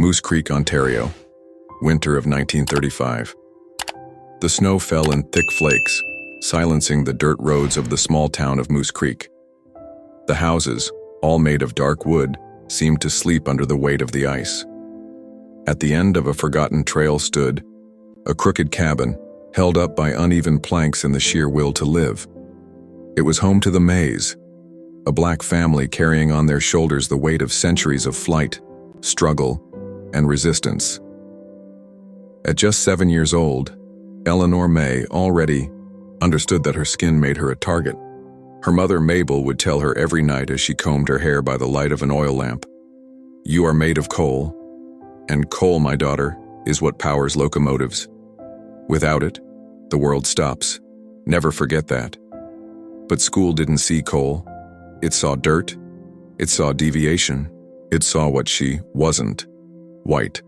Moose Creek, Ontario, winter of 1935. The snow fell in thick flakes, silencing the dirt roads of the small town of Moose Creek. The houses, all made of dark wood, seemed to sleep under the weight of the ice. At the end of a forgotten trail stood a crooked cabin, held up by uneven planks in the sheer will to live. It was home to the Mays, a black family carrying on their shoulders the weight of centuries of flight, struggle, and resistance. At just 7 years old, Eleanor May already understood that her skin made her a target. Her mother, Mabel, would tell her every night as she combed her hair by the light of an oil lamp, "You are made of coal, and coal, my daughter, is what powers locomotives. Without it, the world stops. Never forget that." But school didn't see coal. It saw dirt. It saw deviation. It saw what she wasn't: white.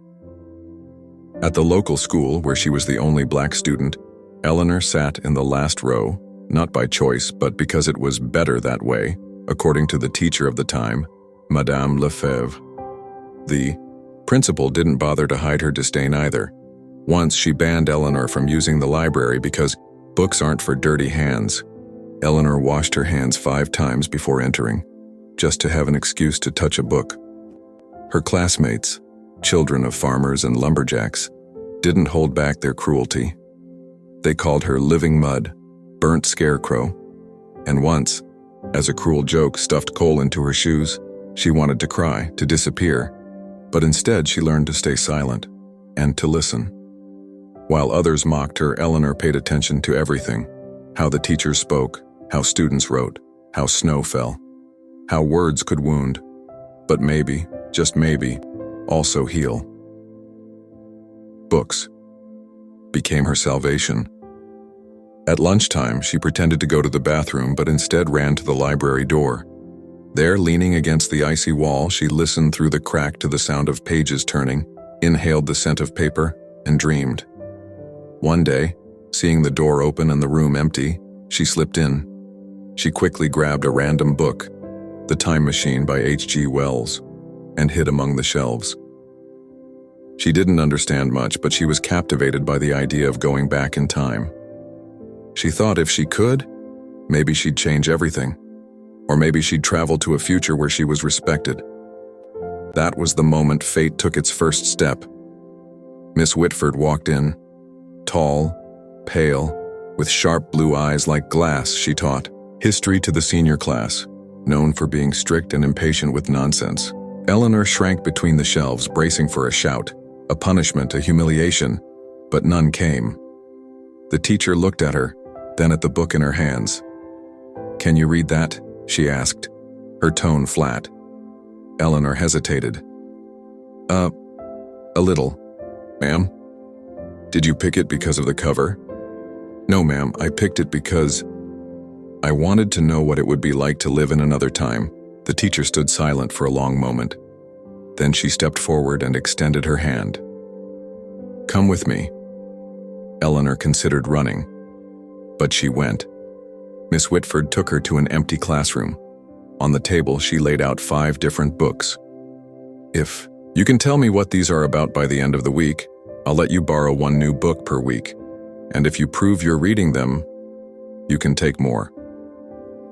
At the local school, where she was the only black student, Eleanor sat in the last row, not by choice, but because it was better that way, according to the teacher of the time, Madame Lefebvre. The principal didn't bother to hide her disdain either. Once she banned Eleanor from using the library because books aren't for dirty hands. Eleanor washed her hands 5 times before entering, just to have an excuse to touch a book. Her classmates, children of farmers and lumberjacks, didn't hold back their cruelty. They called her living mud, burnt scarecrow, and once, as a cruel joke, stuffed coal into her shoes. She wanted to cry, to disappear, but instead she learned to stay silent and to listen. While others mocked her, Eleanor paid attention to everything: how the teachers spoke, how students wrote, how snow fell, how words could wound, but maybe, just maybe, also heal. Books became her salvation. At lunchtime, she pretended to go to the bathroom, but instead ran to the library door. There, leaning against the icy wall, she listened through the crack to the sound of pages turning, inhaled the scent of paper, and dreamed. One day, seeing the door open and the room empty, she slipped in. She quickly grabbed a random book, The Time Machine by H.G. Wells, and hid among the shelves. She didn't understand much, but she was captivated by the idea of going back in time. She thought if she could, maybe she'd change everything. Or maybe she'd travel to a future where she was respected. That was the moment fate took its first step. Miss Whitford walked in. Tall, pale, with sharp blue eyes like glass, she taught history to the senior class, known for being strict and impatient with nonsense. Eleanor shrank between the shelves, bracing for a shout, a punishment, a humiliation, but none came. The teacher looked at her, then at the book in her hands. "Can you read that?" she asked, her tone flat. Eleanor hesitated. A little, ma'am." "Did you pick it because of the cover?" "No, ma'am, I picked it because I wanted to know what it would be like to live in another time." The teacher stood silent for a long moment. Then she stepped forward and extended her hand. "Come with me." Eleanor considered running, but she went. Miss Whitford took her to an empty classroom. On the table, she laid out 5 different books. "If you can tell me what these are about by the end of the week, I'll let you borrow 1 new book per week. And if you prove you're reading them, you can take more."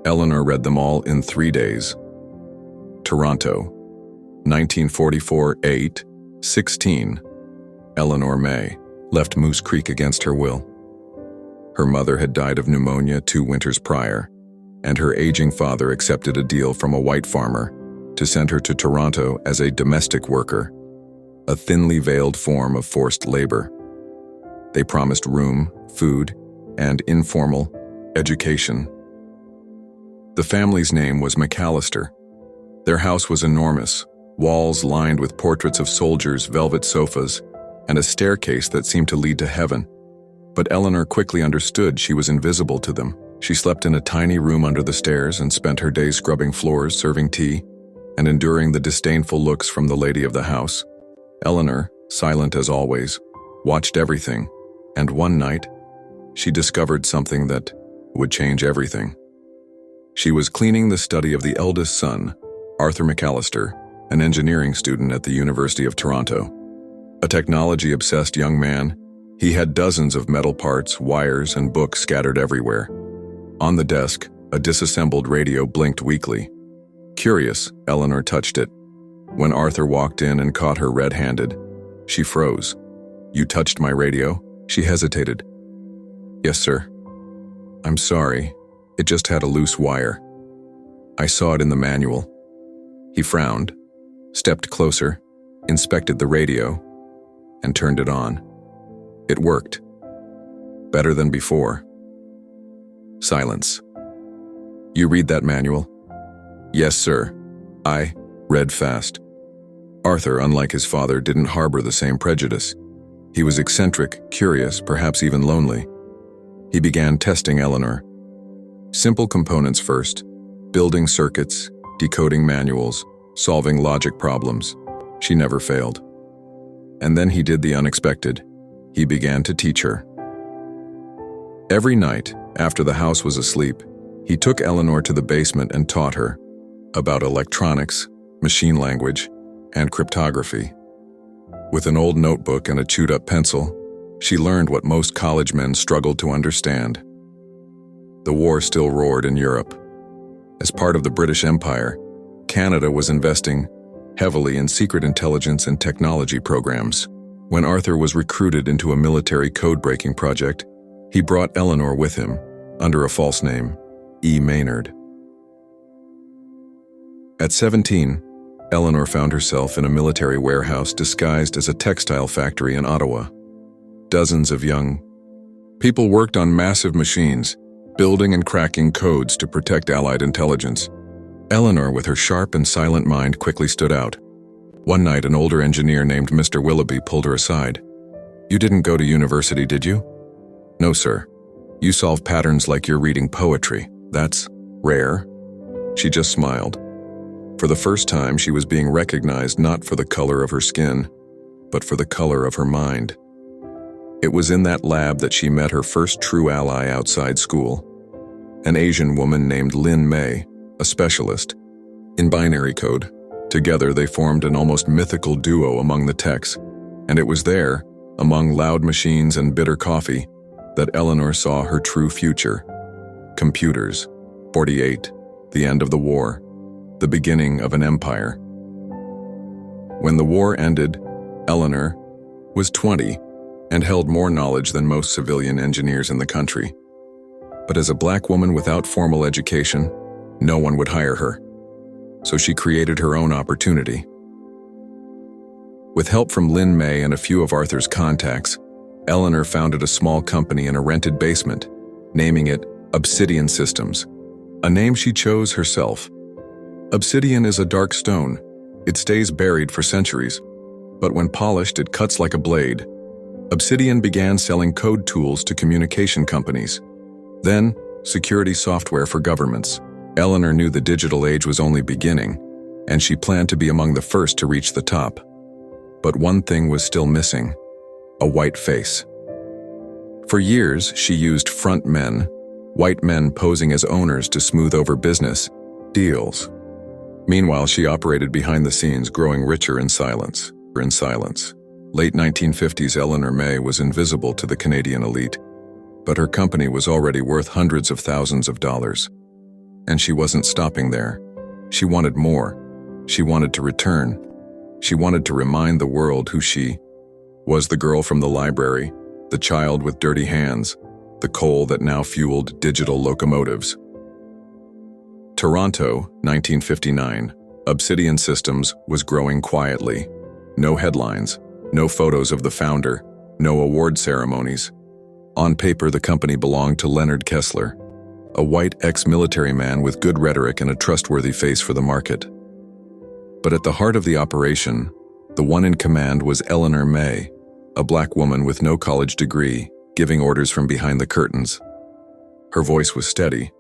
Eleanor read them all in 3 days. Toronto, 1944, 8/16. Eleanor May left Moose Creek against her will. Her mother had died of pneumonia 2 winters prior, and her aging father accepted a deal from a white farmer to send her to Toronto as a domestic worker, a thinly veiled form of forced labor. They promised room, food, and informal education. The family's name was McAllister. Their house was enormous, walls lined with portraits of soldiers, velvet sofas, and a staircase that seemed to lead to heaven. But Eleanor quickly understood she was invisible to them. She slept in a tiny room under the stairs and spent her days scrubbing floors, serving tea, and enduring the disdainful looks from the lady of the house. Eleanor, silent as always, watched everything, and one night, she discovered something that would change everything. She was cleaning the study of the eldest son, Arthur McAllister, an engineering student at the University of Toronto. A technology-obsessed young man, he had dozens of metal parts, wires, and books scattered everywhere. On the desk, a disassembled radio blinked weakly. Curious, Eleanor touched it. When Arthur walked in and caught her red-handed, she froze. "You touched my radio?" She hesitated. "Yes, sir." "I'm sorry. It just had a loose wire. I saw it in the manual." He frowned, stepped closer, inspected the radio, and turned it on. It worked. Better than before. Silence. "You read that manual?" "Yes, sir." I read fast. Arthur, unlike his father, didn't harbor the same prejudice. He was eccentric, curious, perhaps even lonely. He began testing Eleanor. Simple components first, building circuits, decoding manuals, solving logic problems. She never failed. And then he did the unexpected. He began to teach her. Every night, after the house was asleep, he took Eleanor to the basement and taught her about electronics, machine language, and cryptography. With an old notebook and a chewed-up pencil, she learned what most college men struggled to understand. The war still roared in Europe. As part of the British Empire, Canada was investing heavily in secret intelligence and technology programs. When Arthur was recruited into a military code-breaking project, he brought Eleanor with him, under a false name, E. Maynard. At 17, Eleanor found herself in a military warehouse disguised as a textile factory in Ottawa. Dozens of young people worked on massive machines, building and cracking codes to protect Allied intelligence. Eleanor, with her sharp and silent mind, quickly stood out. One night, an older engineer named Mr. Willoughby pulled her aside. "You didn't go to university, did you?" "No, sir. You solve patterns like you're reading poetry. That's rare." She just smiled. For the first time, she was being recognized not for the color of her skin, but for the color of her mind. It was in that lab that she met her first true ally outside school, an Asian woman named Lin May, a specialist in binary code. Together, they formed an almost mythical duo among the techs, and it was there, among loud machines and bitter coffee, that Eleanor saw her true future. Computers. 48. The end of the war. The beginning of an empire. When the war ended, Eleanor was 20 and held more knowledge than most civilian engineers in the country. But as a black woman without formal education, no one would hire her. So she created her own opportunity. With help from Lin May and a few of Arthur's contacts, Eleanor founded a small company in a rented basement, naming it Obsidian Systems, a name she chose herself. Obsidian is a dark stone. It stays buried for centuries, but when polished, it cuts like a blade. Obsidian began selling code tools to communication companies. Then, security software for governments. Eleanor knew the digital age was only beginning, and she planned to be among the first to reach the top. But one thing was still missing: a white face. For years, she used front men, white men posing as owners to smooth over business deals. Meanwhile, she operated behind the scenes, growing richer in silence. Late 1950s, Eleanor May was invisible to the Canadian elite, but her company was already worth hundreds of thousands of dollars. And she wasn't stopping there. She wanted more. She wanted to return. She wanted to remind the world who she was: the girl from the library, the child with dirty hands, the coal that now fueled digital locomotives. Toronto, 1959. Obsidian Systems was growing quietly. No headlines, no photos of the founder, no award ceremonies. On paper, the company belonged to Leonard Kessler, a white ex-military man with good rhetoric and a trustworthy face for the market. But at the heart of the operation, the one in command was Eleanor May, a black woman with no college degree, giving orders from behind the curtains. Her voice was steady,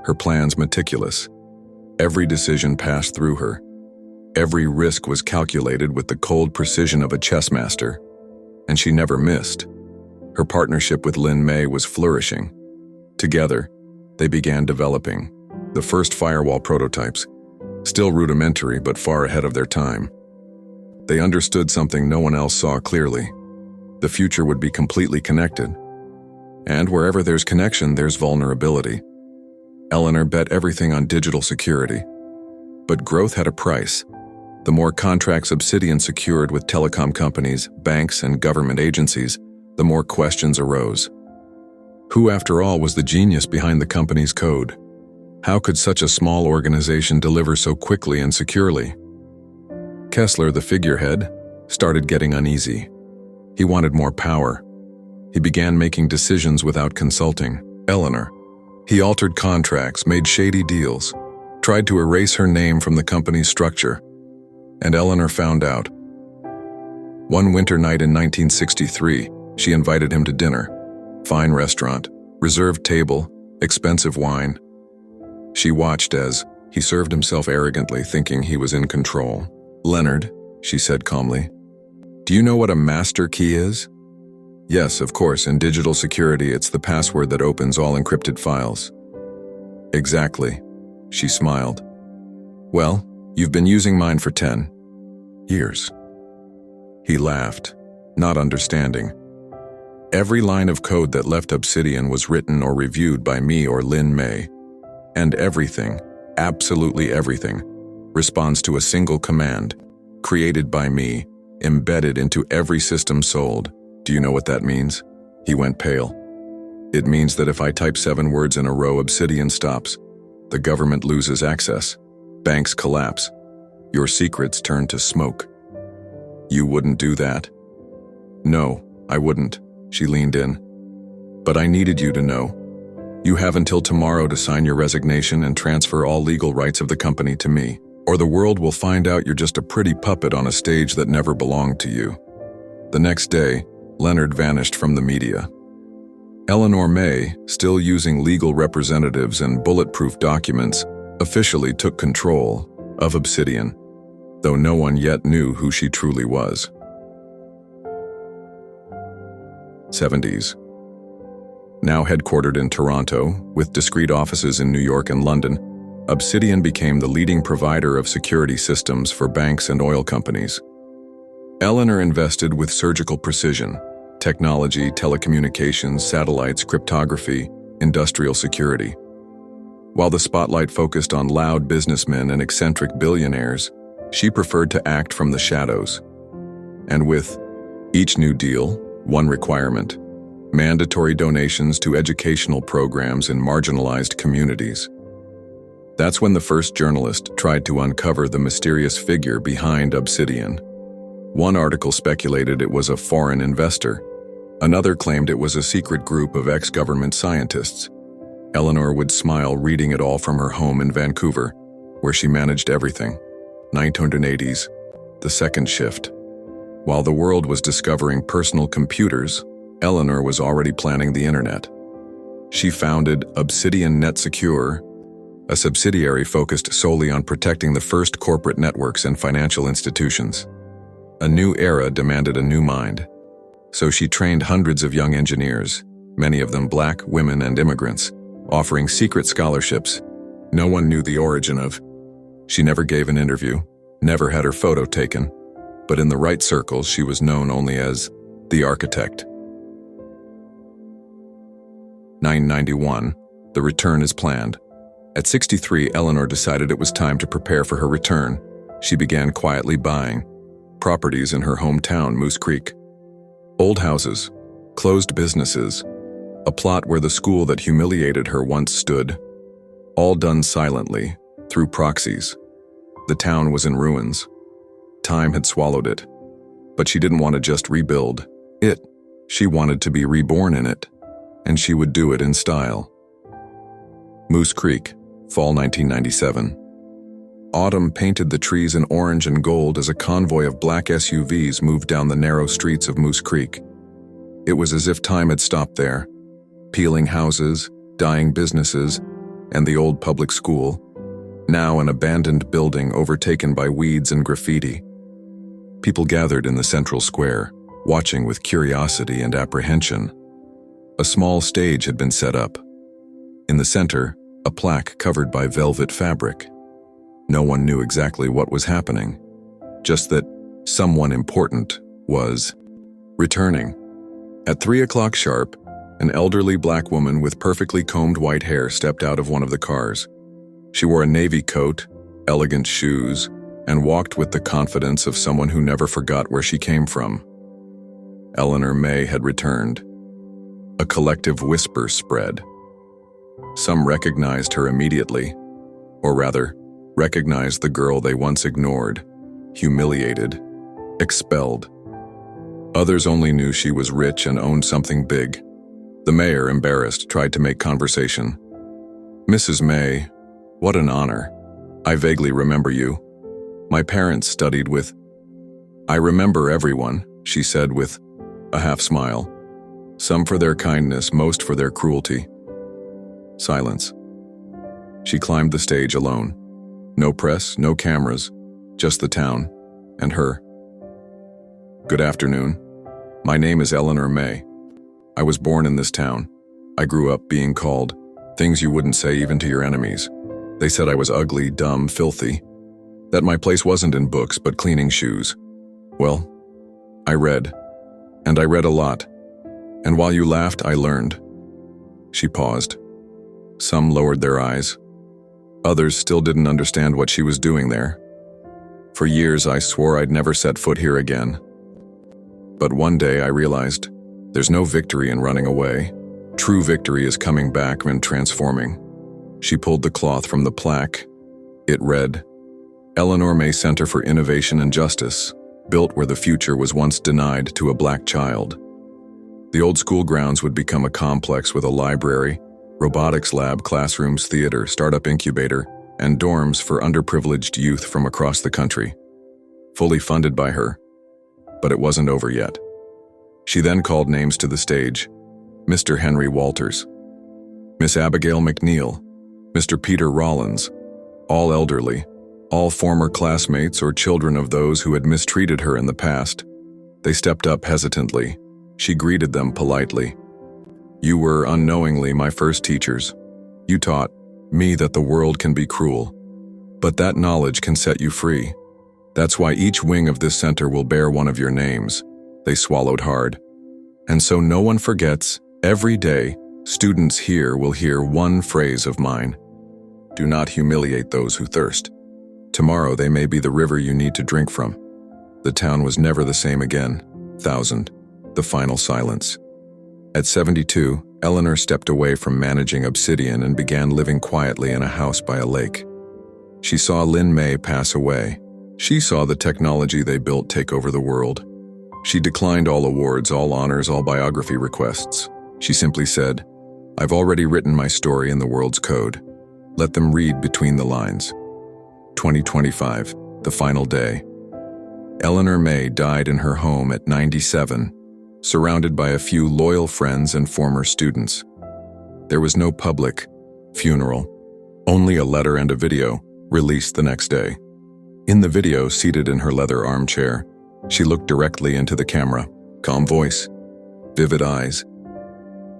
her plans meticulous. Every decision passed through her. Every risk was calculated with the cold precision of a chess master, and she never missed. Her partnership with Lin May was flourishing. Together, they began developing the first firewall prototypes, Still rudimentary, but far ahead of their time. They understood something no one else saw clearly. The future would be completely connected. And wherever there's connection, there's vulnerability. Eleanor bet everything on digital security. But growth had a price. The more contracts Obsidian secured with telecom companies, banks, and government agencies, the more questions arose. Who, after all, was the genius behind the company's code? How could such a small organization deliver so quickly and securely? Kessler, the figurehead, started getting uneasy. He wanted more power. He began making decisions without consulting Eleanor. He altered contracts, made shady deals, tried to erase her name from the company's structure. And Eleanor found out. One winter night in 1963, she invited him to dinner. Fine restaurant, reserved table, expensive wine. She watched as he served himself arrogantly, thinking he was in control. "Leonard," she said calmly, "do you know what a master key is?" "Yes, of course, in digital security it's the password that opens all encrypted files." "Exactly," she smiled. "Well, you've been using mine for 10 years. He laughed, not understanding. Every line of code that left Obsidian was written or reviewed by me or Lin May. And everything, absolutely everything, responds to a single command, created by me, embedded into every system sold. Do you know what that means?" He went pale. "It means that if I type 7 words in a row, Obsidian stops. The government loses access. Banks collapse. Your secrets turn to smoke." "You wouldn't do that?" "No, I wouldn't," she leaned in. "But I needed you to know. You have until tomorrow to sign your resignation and transfer all legal rights of the company to me, or the world will find out you're just a pretty puppet on a stage that never belonged to you." The next day, Leonard vanished from the media. Eleanor May, still using legal representatives and bulletproof documents, officially took control of Obsidian, though no one yet knew who she truly was. 70s. Now headquartered in Toronto, with discrete offices in New York and London, Obsidian became the leading provider of security systems for banks and oil companies. Eleanor invested with surgical precision: technology, telecommunications, satellites, cryptography, industrial security. While the spotlight focused on loud businessmen and eccentric billionaires, she preferred to act from the shadows. And with each new deal, one requirement: mandatory donations to educational programs in marginalized communities. That's when the first journalist tried to uncover the mysterious figure behind Obsidian. One article speculated it was a foreign investor. Another claimed it was a secret group of ex-government scientists. Eleanor would smile reading it all from her home in Vancouver, where she managed everything. 1980s, the second shift. While the world was discovering personal computers, Eleanor was already planning the internet. She founded Obsidian NetSecure, a subsidiary focused solely on protecting the first corporate networks and financial institutions. A new era demanded a new mind. So she trained hundreds of young engineers, many of them black, women, and immigrants, offering secret scholarships no one knew the origin of. She never gave an interview, never had her photo taken, but in the right circles she was known only as the architect. 991, the return is planned. At 63, Eleanor decided it was time to prepare for her return. She began quietly buying properties in her hometown, Moose Creek. Old houses, closed businesses, a plot where the school that humiliated her once stood. All done silently, through proxies. The town was in ruins. Time had swallowed it. But she didn't want to just rebuild it. She wanted to be reborn in it. And she would do it in style. Moose Creek, fall 1997. Autumn painted the trees in orange and gold as a convoy of black SUVs moved down the narrow streets of Moose Creek. It was as if time had stopped there. Peeling houses, dying businesses, and the old public school, now an abandoned building overtaken by weeds and graffiti. People gathered in the central square, watching with curiosity and apprehension. A small stage had been set up. In the center, a plaque covered by velvet fabric. No one knew exactly what was happening, just that someone important was returning. At 3 o'clock sharp, an elderly black woman with perfectly combed white hair stepped out of one of the cars. She wore a navy coat, elegant shoes, and walked with the confidence of someone who never forgot where she came from. Eleanor May had returned. A collective whisper spread. Some recognized her immediately, or rather, recognized the girl they once ignored, humiliated, expelled. Others only knew she was rich and owned something big. The mayor, embarrassed, tried to make conversation. "Mrs. May, what an honor. I vaguely remember you. My parents studied with—" "I remember everyone," she said with a half smile. "Some for their kindness, most for their cruelty." Silence. She climbed the stage alone. No press, no cameras, just the town, and her. "Good afternoon. My name is Eleanor May. I was born in this town. I grew up being called things you wouldn't say even to your enemies. They said I was ugly, dumb, filthy, that my place wasn't in books but cleaning shoes. Well, I read, and I read a lot, and while you laughed, I learned." She paused. Some lowered their eyes. Others still didn't understand what she was doing there. For years, I swore I'd never set foot here again. But one day I realized, there's no victory in running away. True victory is coming back and transforming. She pulled the cloth from the plaque. It read, "Eleanor May Center for Innovation and Justice, built where the future was once denied to a black child." The old school grounds would become a complex with a library, robotics lab, classrooms, theater, startup incubator, and dorms for underprivileged youth from across the country. Fully funded by her. But it wasn't over yet. She then called names to the stage. Mr. Henry Walters, Miss Abigail McNeil, Mr. Peter Rollins, all elderly, all former classmates or children of those who had mistreated her in the past. They stepped up hesitantly. She greeted them politely. "You were unknowingly my first teachers. You taught me that the world can be cruel, but that knowledge can set you free. That's why each wing of this center will bear one of your names." They swallowed hard. "And so no one forgets, every day, students here will hear one phrase of mine. Do not humiliate those who thirst. Tomorrow they may be the river you need to drink from." The town was never the same again. The final silence. At 72, Eleanor stepped away from managing Obsidian and began living quietly in a house by a lake. She saw Lynn May pass away. She saw the technology they built take over the world. She declined all awards, all honors, all biography requests. She simply said, "I've already written my story in the world's code. Let them read between the lines." 2025, the final day. Eleanor May died in her home at 97, surrounded by a few loyal friends and former students. There was no public funeral, only a letter and a video released the next day. In the video, seated in her leather armchair, she looked directly into the camera, calm voice, vivid eyes.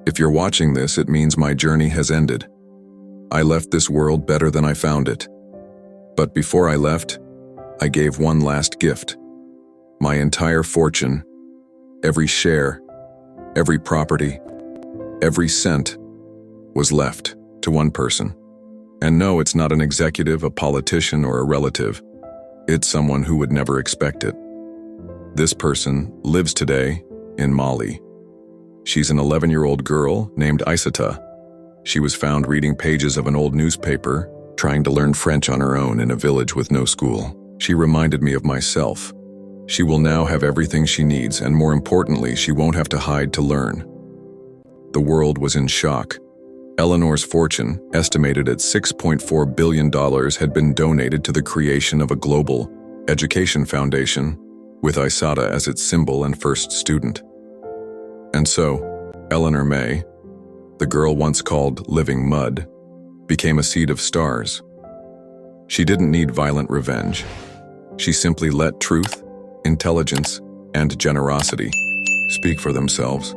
"If you're watching this, it means my journey has ended. I left this world better than I found it. But before I left, I gave one last gift. My entire fortune, every share, every property, every cent was left to one person. And no, it's not an executive, a politician, or a relative. It's someone who would never expect it. This person lives today in Mali. She's an 11-year-old girl named Isata. She was found reading pages of an old newspaper, trying to learn French on her own in a village with no school. She reminded me of myself. She will now have everything she needs, and more importantly, she won't have to hide to learn." The world was in shock. Eleanor's fortune, estimated at $6.4 billion, had been donated to the creation of a global education foundation, with Isata as its symbol and first student. And so, Eleanor May, the girl once called Living Mud, became a seed of stars. She didn't need violent revenge. She simply let truth, intelligence, and generosity speak for themselves.